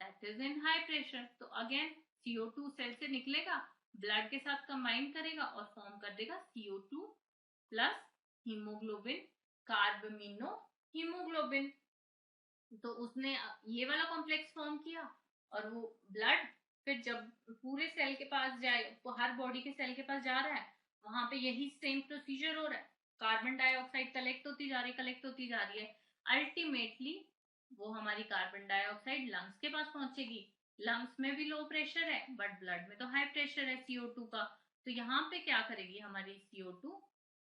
that is in high pressure, तो अगेन CO2 सेल से निकलेगा, ब्लड के साथ कंबाइन करेगा और फॉर्म कर देगा CO2 प्लस हीमोग्लोबिन, कार्बमिनो हीमोग्लोबिन, तो उसने ये वाला कॉम्प्लेक्स फॉर्म किया, और वो ब्लड फिर जब पूरे सेल के पास जाए, हर बॉडी के सेल के पास जा रहा है, वहां पे यही सेम प्रोसीजर हो रहा है, कार्बन डाइऑक्साइड कलेक्ट होती जा रही है, अल्टीमेटली वो हमारी कार्बन डाइऑक्साइड लंग्स के पास पहुंचेगी, लंग्स में भी लो प्रेशर है बट ब्लड में तो हाई प्रेशर है CO2 का, तो यहाँ पे क्या करेगी हमारी CO2,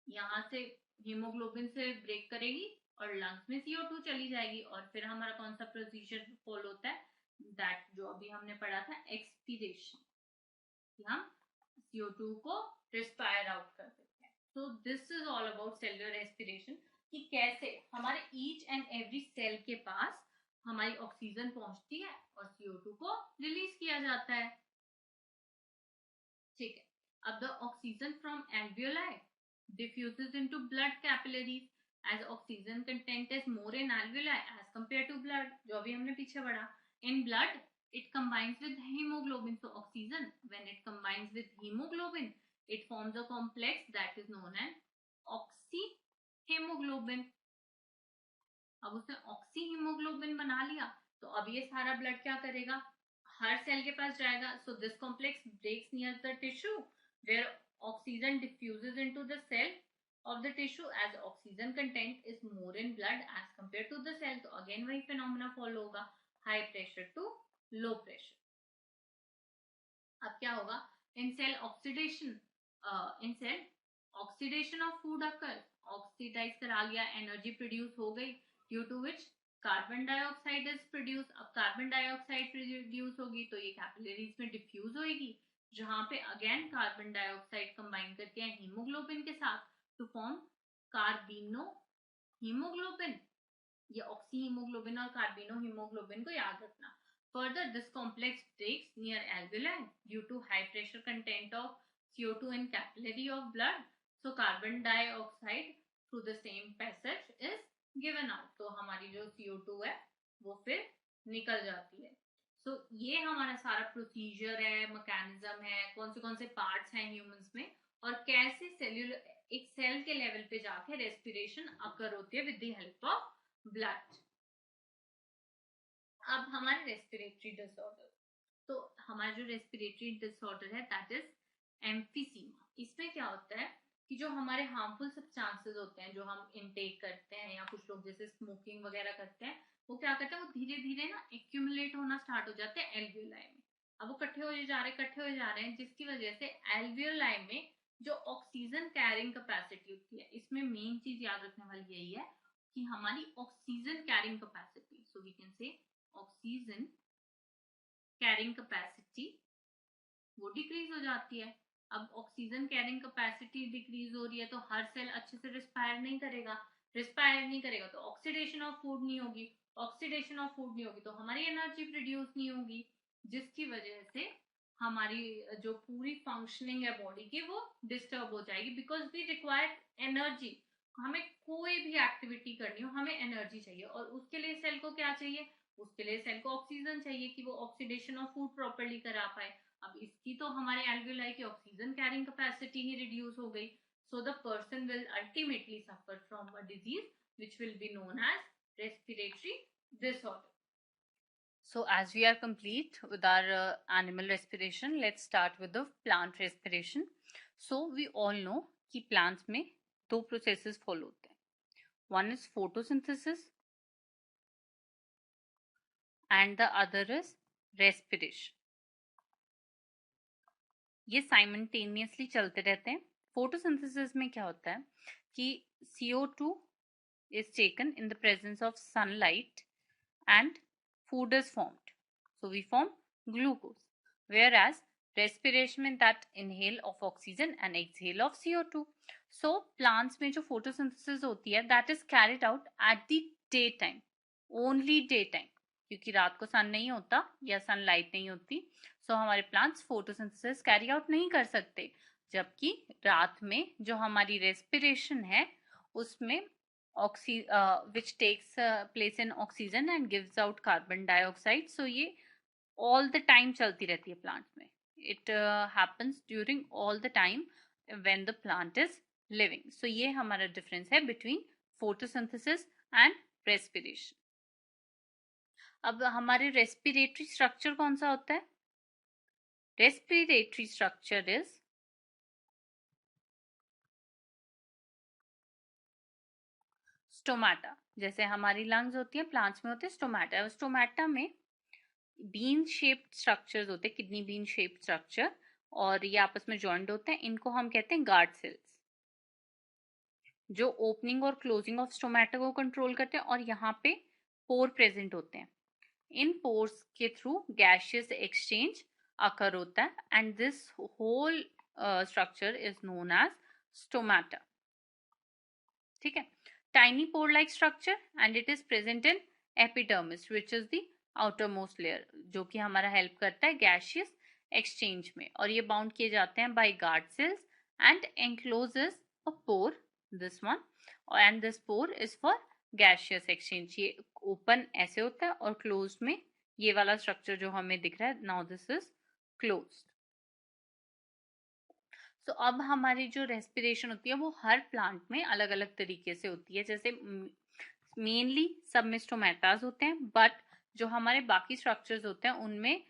यहाँ से हीमोग्लोबिन से ब्रेक करेगी और लंग्स में CO2 चली जाएगी, और फिर हमारा कौन सा प्रोसीजर फॉलो होता है, दैट जो अभी हमने पढ़ा था एक्सपीरेशन, कि हम CO2 को रिस्पायर आउट कर देते हैं। तो this is all about cellular respiration, कि कैसे हमारे ईच एंड एवरी सेल के पास हमारी ऑक्सीजन पहुंचती है और CO2 को रिलीज किया जाता है। ठीक है, अब the oxygen from alveoli diffuses into blood capillaries as oxygen content is more in alveoli as compared to blood, जो अभी हमने पीछे पढ़ा, in blood it combines with hemoglobin, so oxygen when it combines with hemoglobin it forms a complex that is known as oxyhemoglobin। अब उसने oxy haemoglobin बना लिया, तो अब ये सारा ब्लड क्या करेगा, हर सेल के पास जाएगा, so this complex breaks near the tissue where oxygen diffuses into the cell of the tissue as oxygen content is more in blood as compared to the cell, तो again वही phenomena follow होगा, high pressure to low pressure। अब क्या होगा, in cell oxidation of food occurs, oxidise करा लिया, energy produce हो गई, due to which carbon dioxide is produce, अब कार्बन डाइऑक्साइड प्रोड्यूस होगी तो ये कैपिलरीज में डिफ्यूज होगी, जहां पे अगेन कार्बन डाइऑक्साइड कंबाइन करके हीमोग्लोबिन के साथ टू फॉर्म कार्बिनो हीमोग्लोबिन, ये ऑक्सी हीमोग्लोबिन और कार्बिनो हीमोग्लोबिन को याद रखना। Further, this complex breaks near alveoli due to high pressure content of CO2 in capillary of blood. So carbon dioxide through the same passage is given out. तो हमारी जो CO2 है वो फिर निकल जाती है। So ये हमारा सारा प्रोसीजर है, मैकेनिज्म है, कौन से पार्ट्स हैं ह्यूमंस में, और कैसे सेल्यूलर एक सेल के लेवल पे जाके रेस्पिरेशन अकर होती है with the help of blood. अब हमारे रेस्पिरेटरी डिसऑर्डर, तो हमारा जो रेस्पिरेटरी डिसऑर्डर है दैट इज एम्फीसीमा। इसमें क्या होता है कि जो हमारे हार्मफुल सब्सटेंसेस होते हैं जो हम इनटेक करते हैं, या कुछ लोग जैसे स्मोकिंग वगैरह करते हैं, वो क्या करते हैं, वो धीरे धीरे ना एक्यूमुलेट होना स्टार्ट हो जाते हैं एल्वियोलाई में, अब वो इकट्ठे हो जा रहे हैं, जिसकी वजह से एल्वियोलाई में जो ऑक्सीजन कैरिंग कैपेसिटी होती है, इसमें मेन चीज याद रखने वाली यही है कि हमारी oxygen carrying capacity, so we can say oxygen carrying capacity वो डिक्रीज हो जाती है। अब ऑक्सीजन कैरिंग कैपेसिटी डिक्रीज हो रही है तो हर सेल अच्छे से रिस्पायर नहीं करेगा तो ऑक्सीडेशन ऑफ फूड नहीं होगी, ऑक्सीडेशन ऑफ फूड नहीं होगी तो हमारी एनर्जी प्रोड्यूस नहीं होगी, जिसकी वजह से हमारी जो पूरी फंक्शनिंग है बॉडी की वो डिस्टर्ब हो जाएगी, बिकॉज वी रिक्वायर एनर्जी। हमें कोई भी एक्टिविटी करनी हो हमें एनर्जी चाहिए, और उसके लिए सेल को क्या चाहिए, उसके लिए सेल को ऑक्सीजन चाहिए कि वो ऑक्सीडेशन ऑफ फूड प्रॉपरली करा पाए। अब इसकी तो हमारे एल्वियोलाई की ऑक्सीजन कैरिंग कैपेसिटी ही रिड्यूस हो गई, so the person will ultimately suffer from a disease which will be known as respiratory disorder. So as we are complete with our animal respiration, let's start with the plant respiration. So we all know कि plants में दो processes follow होते हैं. One is photosynthesis and the other is respiration. ये simultaneously चलते रहते हैं। Photosynthesis में क्या होता है कि CO2 is taken in the presence of sunlight and food is formed, so we form glucose, whereas respiration means that inhale of oxygen and exhale of CO2. So plants में जो photosynthesis होती है that is carried out at the daytime, only daytime, क्योंकि रात को सन नहीं होता या सनलाइट नहीं होती, सो हमारे प्लांट्स फोटोसिंथेसिस कैरी आउट नहीं कर सकते। जबकि रात में जो हमारी रेस्पिरेशन है उसमें which takes place in oxygen and gives out carbon dioxide, so ये all the time चलती रहती है plants में, it happens during all the time when the plant is living. So ये हमारा difference है between photosynthesis and respiration. अब हमारे रेस्पिरेटरी स्ट्रक्चर कौन सा होता है? Respiratory structure is stomata. जैसे हमारी लंग्स होती है प्लांट्स में होते हैं स्टोमाटा, स्टोमाटा में बीन शेप्ड स्ट्रक्चर्स होते हैं, किडनी बीन शेप्ड स्ट्रक्चर, और ये आपस में जॉइंट होते हैं, इनको हम कहते हैं गार्ड सेल्स, जो ओपनिंग और क्लोजिंग ऑफ स्टोमाटा को कंट्रोल करते हैं, और यहाँ पे पोर प्रेजेंट होते हैं। इन पोर्स के थ्रू गैशियस एक्सचेंज अकर होता है, and this whole structure is known as stomata. ठीक है, tiny pore like structure and it is present in epidermis which is the outer most layer, जो कि हमारा हेल्प करता है गैशियस एक्सचेंज में, और ये बाउंड किए जाते हैं by guard cells and encloses a pore, this one, and this pore is for gaseous exchange. ये ओपन ऐसे होता है और क्लोज में ये वाला स्ट्रक्चर जो हमें दिख रहा है, नाउ दिस इज क्लोज्ड। तो अब हमारी जो रेस्पिरेशन होती है वो हर प्लांट में अलग अलग तरीके से होती है। जैसे मेनली सब में स्टोमेटास होते हैं, बट जो हमारे बाकी स्ट्रक्चर्स होते हैं उनमें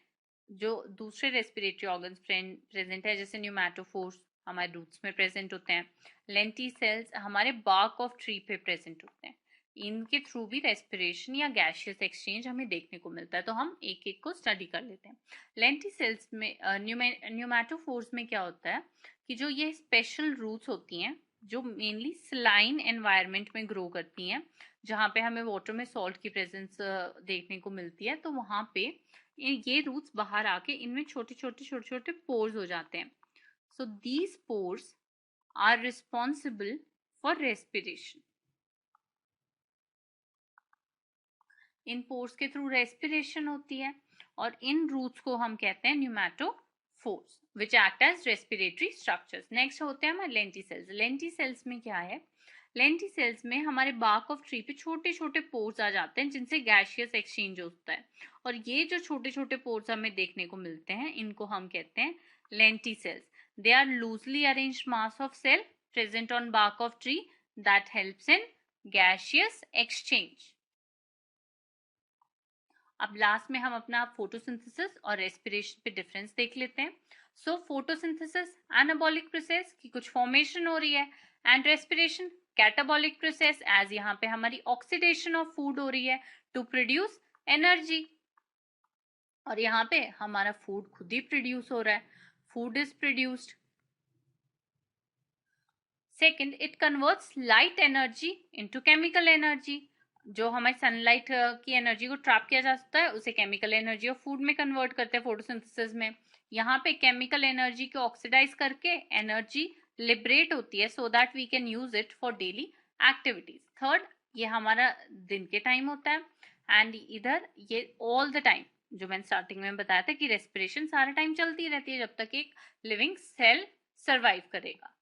जो दूसरे रेस्पिरेटरी ऑर्गन्स प्रेजेंट है, जैसे न्यूमैटोफोर्स हमारे रूट्स में प्रेजेंट होते हैं, लेंटिसेल्स हमारे बार्क ऑफ ट्री पे प्रेजेंट होते हैं, इनके थ्रू भी रेस्पिरेशन या गैशियस एक्सचेंज हमें देखने को मिलता है। तो हम एक एक को स्टडी कर लेते हैं। लेंटिसेल्स में न्यूमैटोफोर्स में क्या होता है कि जो ये स्पेशल रूट्स होती हैं जो मेनली सलाइन एनवायरनमेंट में ग्रो करती हैं, जहाँ पे हमें वाटर में सॉल्ट की प्रेजेंस देखने को मिलती है, तो वहाँ पे ये रूट्स बाहर आके इनमें छोटे छोटे पोर्स हो जाते हैं। So these pores are responsible for respiration. इन पोर्स के थ्रू रेस्पिरेशन होती है, और इन रूट्स को हम कहते हैं pneumatophores which act as respiratory structures. Next होते हैं हमारे लेंटिसेल्स। लेंटिसेल्स में क्या है, लेंटिसेल्स में हमारे बार्क ऑफ ट्री पे छोटे छोटे पोर्स आ जाते हैं जिनसे गैशियस एक्सचेंज होता है, और ये जो छोटे छोटे पोर्स हमें देखने को मिलते हैं इनको हम कहते हैं lenticels. They are loosely arranged mass of cell present on bark of tree that helps in gaseous exchange. अब लास्ट में हम अपना फोटोसिंथेसिस और रेस्पिरेशन पे डिफरेंस देख लेते हैं। सो फोटोसिंथेसिस एनाबॉलिक प्रोसेस की कुछ फॉर्मेशन हो रही है, and respiration catabolic process, as यहाँ पे हमारी ऑक्सीडेशन ऑफ फूड हो रही है टू प्रोड्यूस एनर्जी। और यहाँ पे हमारा फूड खुद ही प्रोड्यूस हो रहा है, food is produced. Second, it converts light energy into chemical energy. जो हमारी सनलाइट की एनर्जी को ट्रैप किया जा सकता है उसे केमिकल एनर्जी और फूड में कन्वर्ट करते हैं फोटोसिंथेसिस में। यहाँ पे केमिकल एनर्जी को ऑक्सीडाइज करके एनर्जी लिबरेट होती है so that we can use it for daily activities. Third, ये हमारा दिन के टाइम होता है, एंड इधर ये ऑल द टाइम, जो मैंने स्टार्टिंग में बताया था कि रेस्पिरेशन सारा टाइम चलती रहती है जब तक एक लिविंग सेल सर्वाइव करेगा।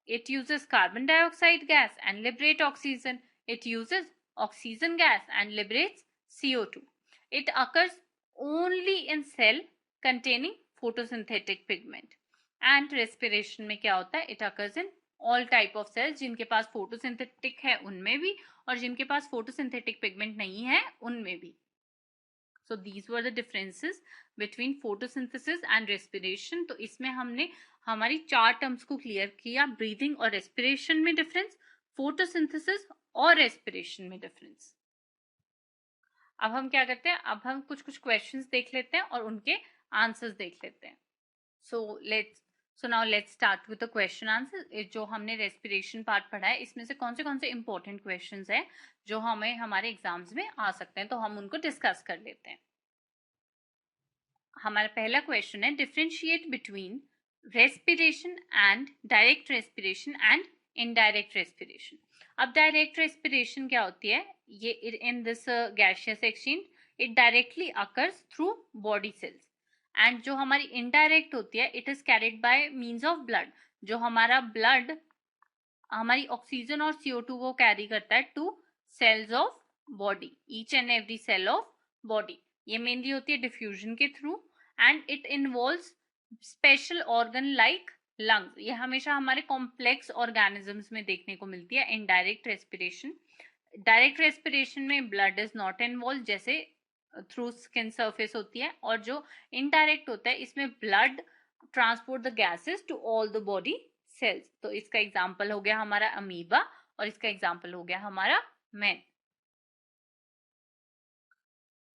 It uses carbon dioxide gas and liberates oxygen. It uses oxygen gas and liberates CO2. It occurs only in cell containing photosynthetic pigment. And respiration में क्या होता है? It occurs in all type of cells, जिनके पास photosynthetic है उनमें भी और जिनके पास photosynthetic pigment नहीं है उनमें भी. So these were the differences between photosynthesis and respiration. तो इसमें हमने हमारी 4 टर्म्स को क्लियर किया, ब्रीदिंग और रेस्पिरेशन में डिफरेंस, फोटोसिंथेसिस और रेस्पिरेशन में डिफरेंस। अब हम क्या करते हैं, अब हम कुछ क्वेश्चंस देख लेते हैं और उनके आंसर्स देख लेते हैं। So now let's start with the question answer. जो हमने रेस्पिरेशन पार्ट पढ़ा है इसमें से कौन से इंपॉर्टेंट क्वेश्चंस हैं जो हमें हमारे एग्जाम्स में आ सकते हैं, तो हम उनको डिस्कस कर लेते हैं। हमारा पहला क्वेश्चन है, differentiate between respiration and direct respiration and indirect respiration. अब direct respiration क्या होती है? ये in this gaseous exchange it directly occurs through body cells, and जो हमारी indirect होती है it is carried by means of blood. जो हमारा blood हमारी ऑक्सीजन और CO2 को कैरी करता है to cells of body, each and every cell of body. ये मेनली होती है डिफ्यूजन के through, and it involves special organ like lungs. ये हमेशा हमारे कॉम्प्लेक्स ऑर्गेनिजम्स में देखने को मिलती है। इनडायरेक्ट रेस्पिरेशन, डायरेक्ट रेस्पिरेशन में ब्लड इज नॉट इन्वॉल्व, जैसे थ्रू स्किन सरफेस होती है, और जो इनडायरेक्ट होता है इसमें blood transport the gases to all the body cells. तो इसका एग्जाम्पल हो गया हमारा अमीबा और इसका एग्जाम्पल हो गया हमारा man.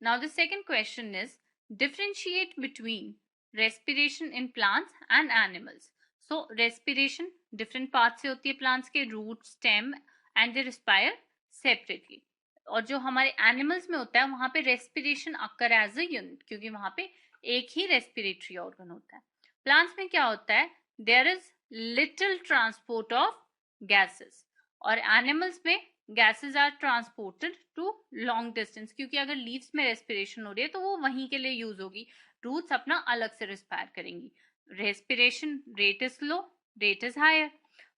Now the second question is differentiate between respiration in plants and animals. So respiration different parts से होती है plants के, root, stem and they respire separately. और जो हमारे animals में होता है वहां पे respiration occur as a unit, क्योंकि वहां पे एक ही respiratory organ होता है। plants में क्या होता है, there is little transport of gases, और animals में gases are transported to long distance, क्योंकि अगर leaves में respiration हो रही है तो वो वहीं के लिए यूज होगी, रूट्स अपना अलग से रिस्पायर करेंगी। Respiration rate is low, rate is higher,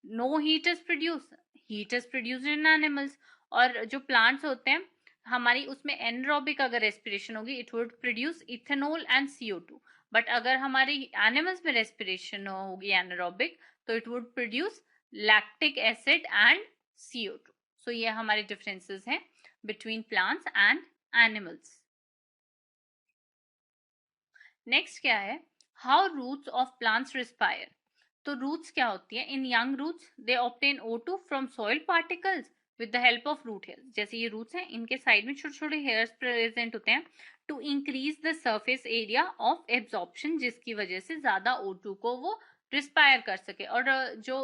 no heat is produced in animals. और जो प्लांट्स होते हैं हमारी उसमें एनरोबिक अगर रेस्पिरेशन होगी it would produce ethanol and CO2, but अगर हमारी एनिमल्स में रेस्पिरेशन होगी एनरोबिक तो it would produce lactic acid and CO2। So ये हमारे डिफरेंसेस हैं between plants and animals. Next क्या है, how roots of plants respire. तो रूट्स क्या होती है, in young roots they obtain O2 from soil particles with the help of root hairs. जैसे ये रूट्स हैं इनके साइड में छोटे छोटे हेयर्स प्रेजेंट होते हैं to increase the surface area of absorption, जिसकी वजह से ज्यादा O2 को वो रिस्पायर कर सके। और जो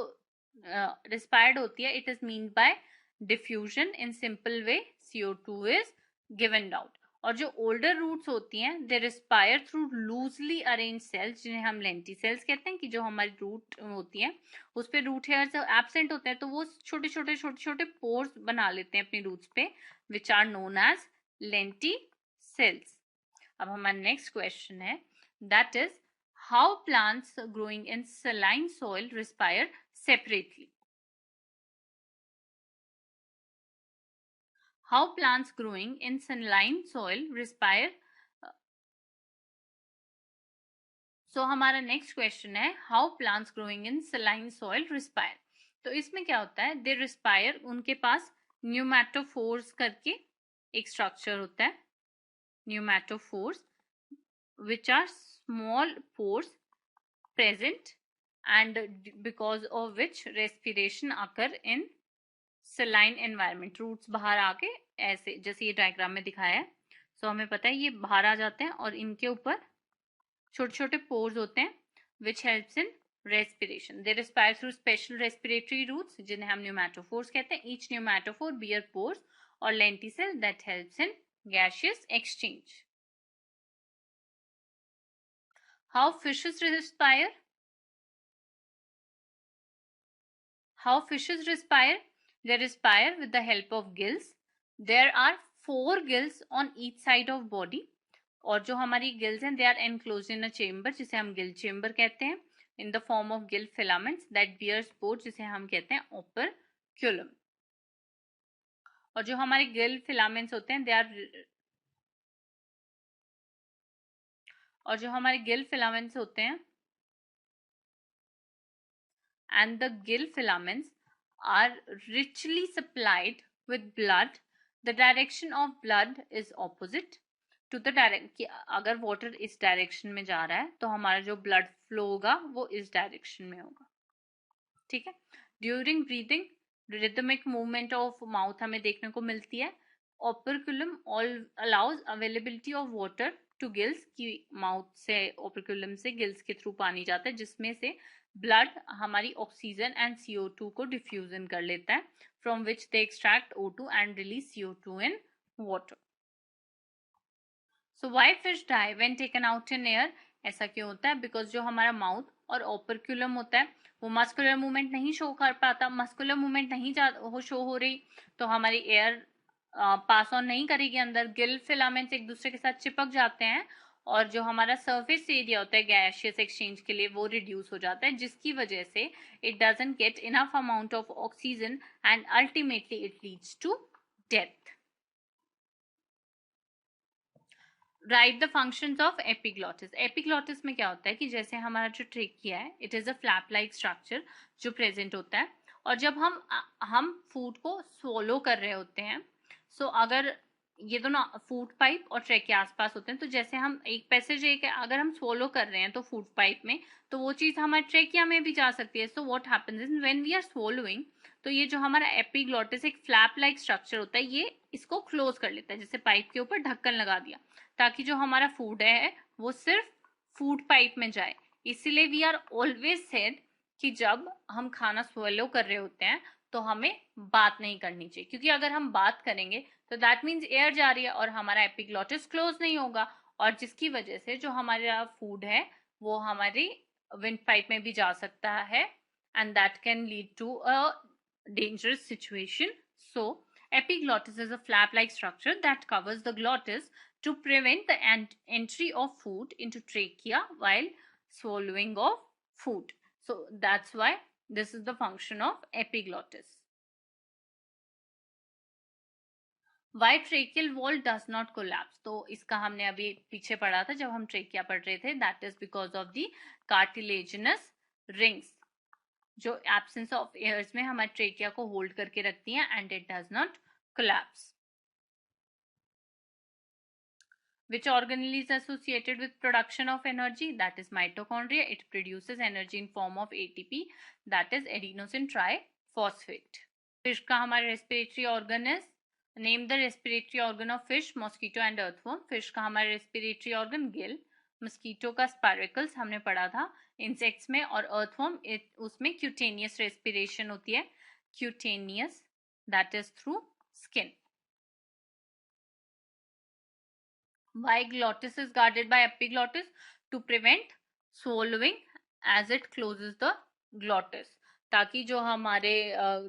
रिस्पायर्ड होती है it is mean by diffusion, in simple way CO2 is given out. और जो ओल्डर रूट्स होती हैं they respire through loosely arrange cells, जिन्हें हम लेंटी सेल्स कहते हैं, कि जो हमारी रूट होती हैं उस पे रूट हेयर्स एब्सेंट होते हैं तो वो छोटे छोटे पोर्स बना लेते हैं अपनी रूट्स पे, which are known as lenticels. अब हमारा नेक्स्ट क्वेश्चन है, that is how plants growing in saline soil respire separately. How plants growing in saline soil respire. So हमारा नेक्स्ट क्वेश्चन है, how plants growing in saline soil respire. तो इसमें क्या होता है, दे रिस्पायर, उनके पास न्यूमैटोफोर्स करके एक स्ट्रक्चर होता है, pneumatophores which are small pores present and because of which respiration occur in saline environment. Roots बाहर आके ऐसे, जैसे ये डायग्राम में दिखाया है, सो हमें पता है ये बाहर आ जाते हैं और इनके ऊपर छोटे छोटे पोर्स होते हैं which helps in respiration. They respire through special respiratory routes जिन्हें हम pneumatophores कहते हैं. Each pneumatophore bear pores or lenticel that helps in gaseous exchange. How fishes respire? How fishes respire? They respire with the help of gills. There are 4 gills on each side of body. और जो हमारी gills हैं they are enclose in a chamber जिसे हम gill chamber कहते हैं in the form of gill filaments that bears pores जिसे हम कहते हैं ओपरक्यूलम. और जो हमारे गिल फिलामेंट्स होते हैं दे आर और जो हमारे गिल फिलामेंट्स होते हैं and the gill filaments are richly supplied with blood. The direction of blood is opposite to the direct. अगर वाटर इस डायरेक्शन में जा रहा है तो हमारा जो ब्लड फ्लो होगा वो इस डायरेक्शन में होगा. ठीक है. During breathing rhythmic movement of mouth हमें देखने को मिलती है. Operculum allows availability of water to gills की माउथ से ओपरक्यूलम से गिल्स के थ्रू पानी जाता है जिसमें से ब्लड हमारी ऑक्सीजन एंड CO2 को डिफ्यूजन कर लेता है from which they extract O2 and release CO2 in water. So why fish die when taken out in air? ऐसा क्यों होता है? बिकॉज जो हमारा माउथ और ओपरक्यूलम होता है वो मस्कुलर मूवमेंट नहीं शो कर पाता. मस्कुलर मूवमेंट नहीं शो हो रही तो हमारी एयर पास ऑन नहीं करेगी अंदर. गिल फिलामेंट्स एक दूसरे के साथ चिपक जाते हैं और जो हमारा सरफेस एरिया होता है गैसियस एक्सचेंज के लिए वो रिड्यूस हो जाता है जिसकी वजह से it doesn't get enough amount of oxygen and ultimately it leads to death. Right the functions of epiglottis. Epiglottis में क्या होता है कि जैसे हमारा जो ट्रेकिया है it is a flap like structure जो प्रेजेंट होता है और जब हम फूड को swallow कर रहे होते हैं सो अगर ये दोनों फूड पाइप और ट्रेकिया आसपास होते हैं तो जैसे हम एक पैसेज अगर हम swallow कर रहे हैं तो फूड पाइप में तो वो चीज हमारे ट्रेकिया में भी जा सकती है. So what happens is when we are swallowing तो ये जो हमारा एपिग्लॉटिस एक फ्लैप लाइक स्ट्रक्चर होता है ये इसको क्लोज कर लेता है जैसे पाइप के ऊपर ढक्कन लगा दिया ताकि जो हमारा फूड है वो सिर्फ फूड पाइप में जाए. इसीलिए वी आर ऑलवेज सेड कि जब हम खाना swallow कर रहे होते हैं तो हमें बात नहीं करनी चाहिए क्योंकि अगर हम बात करेंगे तो दैट मीन्स एयर जा रही है और हमारा एपिग्लॉटिस क्लोज नहीं होगा और जिसकी वजह से जो हमारा फूड है वो हमारी विंड पाइप में भी जा सकता है and that can lead to a dangerous situation. So epiglottis is a flap-like structure that covers the glottis to prevent the entry of food into trachea while swallowing of food. So that's why this is the function of epiglottis. Why tracheal wall does not collapse? तो इसका हमने अभी पीछे पढ़ा था जब हम trachea पढ़ रहे थे. That is because of the cartilaginous rings जो एब्सेंस ऑफ एयर्स में हमारे ट्रेकिया को होल्ड करके रखती हैं and it does not collapse. Which organelle is associated with production of energy? That is mitochondria. It produces energy in form of ATP, that is adenosine triphosphate. Fish का हमारा respiratory organ is, name the respiratory organ of fish, mosquito and earthworm. Fish का हमारा respiratory organ gill, mosquito का spiracles हमने पढ़ा था insects में और earthworm उसमें cutaneous respiration होती है. Cutaneous, that is through skin. Why glottis is guarded by epiglottis? To prevent swallowing as it closes the glottis. ताकि जो हमारे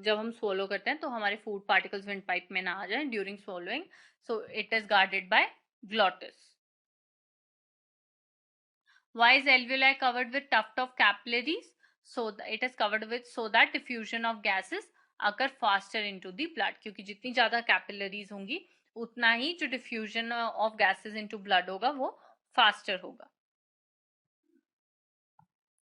जब हम swallow करते हैं तो हमारे food particles windpipe में ना आ जाए during swallowing. So it is guarded by glottis. Why is alveoli covered with tuft of capillaries? So it is covered with so that diffusion of gases occur faster into the blood. क्योंकि जितनी ज़्यादा capillaries होंगी उतना ही जो diffusion of gases into blood होगा वो faster होगा.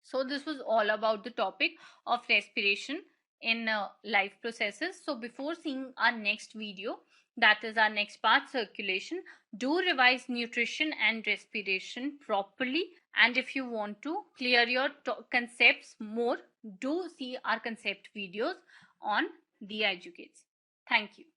So this was all about the topic of respiration in life processes. So before seeing our next video, that is our next part, circulation, do revise nutrition and respiration properly. And if you want to clear your concepts more, do see our concept videos on The Educates. Thank you.